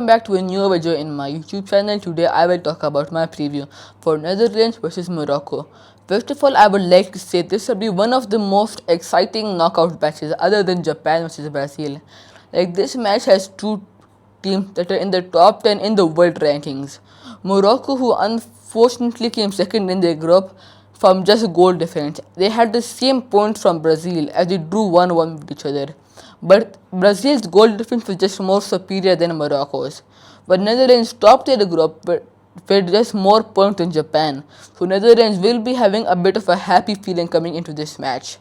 Back to a new video in my YouTube channel. Today I will talk about my preview for Netherlands versus Morocco. First of all, I would like to say this will be one of the most exciting knockout matches other than Japan versus Brazil. Like, this match has two teams that are in the top 10 in the world rankings. Morocco, who unfortunately came second in their group from just goal difference. They had the same points from Brazil as they drew 1-1 with each other. But Brazil's goal difference was just more superior than Morocco's. But Netherlands topped their group with just more points than Japan. So Netherlands will be having a bit of a happy feeling coming into this match.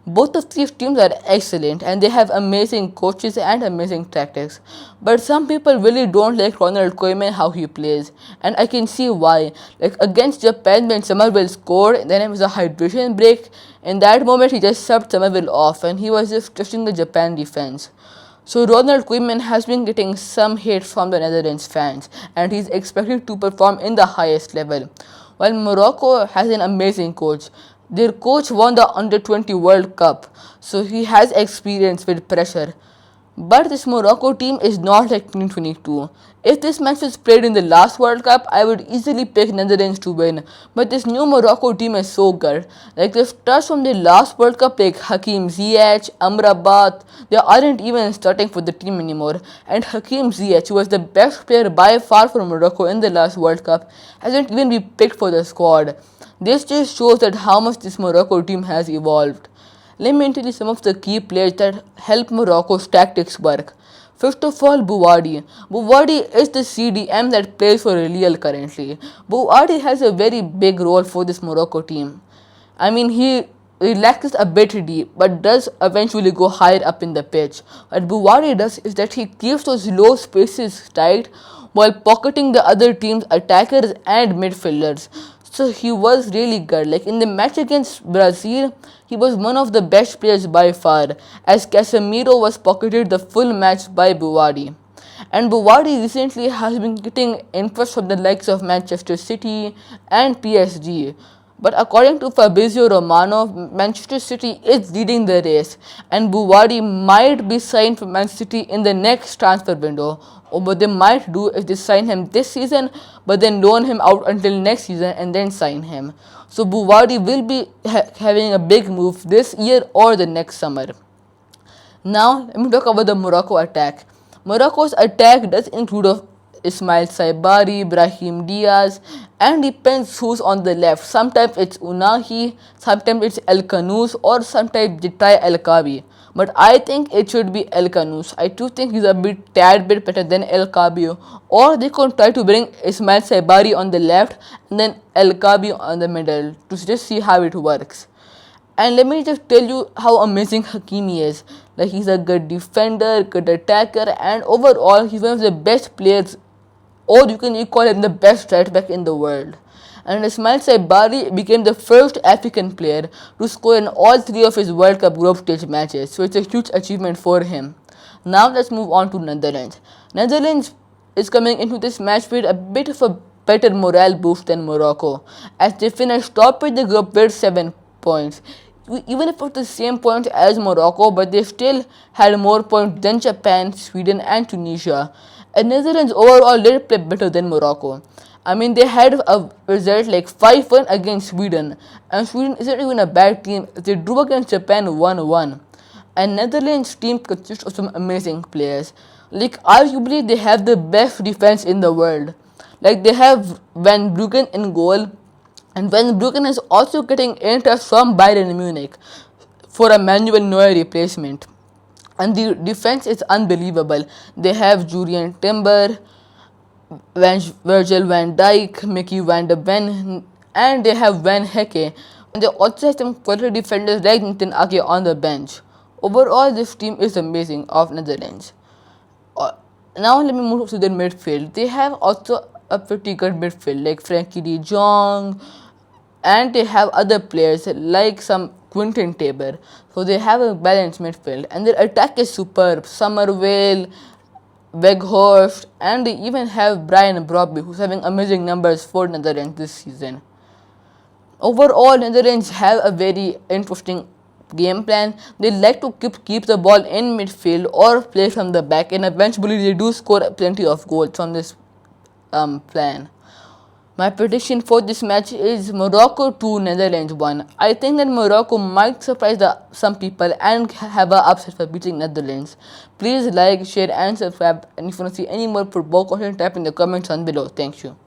Both of these teams are excellent and they have amazing coaches and amazing tactics. But some people really don't like Ronald Koeman how he plays, and I can see why. Like, against Japan, when Somerville scored, then it was a hydration break. In that moment, he just subbed Somerville off and he was just trusting the Japan defense. So Ronald Koeman has been getting some hate from the Netherlands fans and he's expected to perform in the highest level. While Morocco has an amazing coach, their coach won the Under-20 World Cup, so he has experience with pressure. But this Morocco team is not like 2022. If this match was played in the last World Cup, I would easily pick Netherlands to win. But this new Morocco team is so good. Like, the stars from the last World Cup, like Hakim Ziyech, Amrabat, they aren't even starting for the team anymore. And Hakim Ziyech, who was the best player by far for Morocco in the last World Cup, hasn't even been picked for the squad. This just shows that how much this Morocco team has evolved. Let me tell you some of the key players that help Morocco's tactics work. First of all, Bouwadi. Bouwadi is the CDM that plays for Real currently. Bouwadi has a very big role for this Morocco team. I mean, he relaxes a bit deep, but does eventually go higher up in the pitch. What Bouwadi does is that he keeps those low spaces tight while pocketing the other team's attackers and midfielders. So he was really good. Like, in the match against Brazil, he was one of the best players by far, as Casemiro was pocketed the full match by Bouwadi. And Bouwadi recently has been getting interest from the likes of Manchester City and PSG. But according to Fabrizio Romano, Manchester City is leading the race, and Bouwadi might be signed for Man City in the next transfer window. Or what they might do if they sign him this season, but then loan him out until next season and then sign him. So Bouwadi will be having a big move this year or the next summer. Now let me talk about the Morocco attack. Morocco's attack does include Ismail Saibari, Brahim Diaz, and depends who's on the left. Sometimes it's Unahi, sometimes it's El Kanous, or sometimes they try El Kabi. But I think it should be El Kanous. I do think he's a tad bit better than El Kabi. Or they could try to bring Ismail Saibari on the left and then El Kabi on the middle to just see how it works. And let me just tell you how amazing Hakimi is. Like, he's a good defender, good attacker, and overall he's one of the best players, or you can call him the best right back in the world. And Ismail Saibari became the first African player to score in all three of his World Cup group stage matches, so it's a huge achievement for him. Now let's move on to Netherlands. Netherlands is coming into this match with a bit of a better morale boost than Morocco, as they finished top in the group with 7 points. Even if it was the same points as Morocco, but they still had more points than Japan, Sweden, and Tunisia. And Netherlands overall did play better than Morocco. I mean, they had a result like 5-1 against Sweden, and Sweden isn't even a bad team. They drew against Japan 1-1. And Netherlands team consists of some amazing players. Like, arguably they have the best defense in the world. Like, they have Van Bruggen in goal, and Van Bruggen is also getting interest from Bayern Munich for a Manuel Neuer replacement. And the defense is unbelievable. They have Julian Timber, Virgil van Dijk, Mickey van der Ven, and they have Van Hecke. And they also have some quality defenders like Nathan Ake on the bench. Overall, this team is amazing of Netherlands. Now let me move to their midfield. They have also a pretty good midfield like Frankie de Jong, and they have other players like some Quinton Tabor. So they have a balanced midfield, and their attack is superb. Somerville, Weghorst, and they even have Brian Brobby, who's having amazing numbers for Netherlands this season. Overall, Netherlands have a very interesting game plan. They like to keep the ball in midfield or play from the back, and eventually they do score plenty of goals from this plan. My prediction for this match is Morocco 2, Netherlands 1. I think that Morocco might surprise some people and have a upset for beating Netherlands. Please like, share and subscribe, and if you want to see any more football content, type in the comments on below. Thank you.